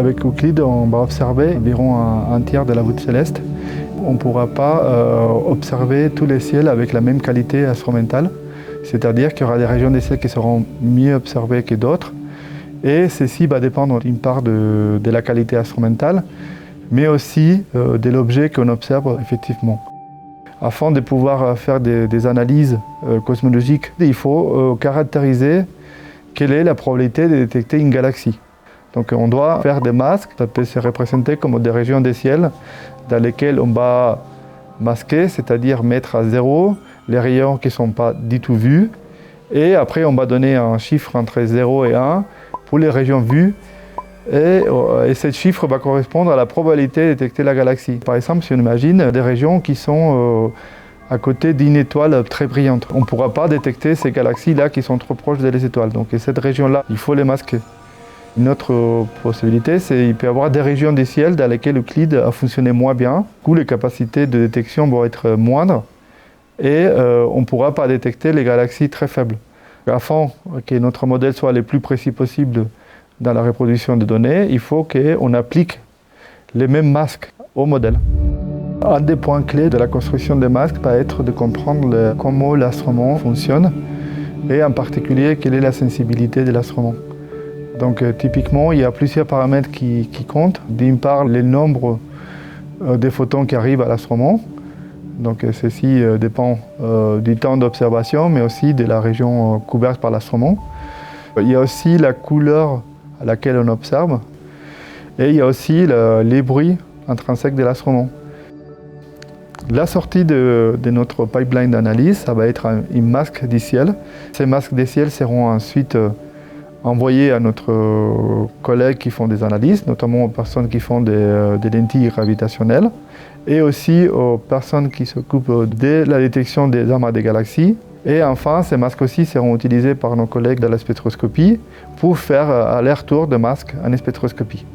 Avec Euclide, on va observer environ un tiers de la voûte céleste. On ne pourra pas observer tous les ciels avec la même qualité instrumentale. C'est-à-dire qu'il y aura des régions des ciels qui seront mieux observées que d'autres. Et ceci va dépendre d'une part de la qualité instrumentale, mais aussi de l'objet qu'on observe effectivement. Afin de pouvoir faire des analyses cosmologiques, il faut caractériser quelle est la probabilité de détecter une galaxie. Donc on doit faire des masques, ça peut se représenter comme des régions des ciels dans lesquelles on va masquer, c'est-à-dire mettre à zéro les rayons qui ne sont pas du tout vus. Et après on va donner un chiffre entre 0 et 1 pour les régions vues. Et ce chiffre va correspondre à la probabilité de détecter la galaxie. Par exemple, si on imagine des régions qui sont à côté d'une étoile très brillante, on ne pourra pas détecter ces galaxies-là qui sont trop proches des étoiles. Donc cette région-là, il faut les masquer. Une autre possibilité, c'est qu'il peut y avoir des régions du ciel dans lesquelles Euclide a fonctionné moins bien, où les capacités de détection vont être moindres et on ne pourra pas détecter les galaxies très faibles. Afin que notre modèle soit le plus précis possible dans la reproduction des données, il faut qu'on applique les mêmes masques au modèle. Un des points clés de la construction des masques va être de comprendre comment l'instrument fonctionne et en particulier quelle est la sensibilité de l'instrument. Donc typiquement, il y a plusieurs paramètres qui comptent. D'une part, le nombre des photons qui arrivent à l'instrument. Donc ceci dépend du temps d'observation, mais aussi de la région couverte par l'instrument. Il y a aussi la couleur à laquelle on observe. Et il y a aussi les bruits intrinsèques de l'instrument. La sortie de notre pipeline d'analyse, ça va être un masque du ciel. Ces masques des ciels seront ensuite envoyés à notre collègues qui font des analyses, notamment aux personnes qui font des lentilles gravitationnelles, et aussi aux personnes qui s'occupent de la détection des amas des galaxies. Et enfin, ces masques aussi seront utilisés par nos collègues de la spectroscopie pour faire aller-retour de masques en spectroscopie.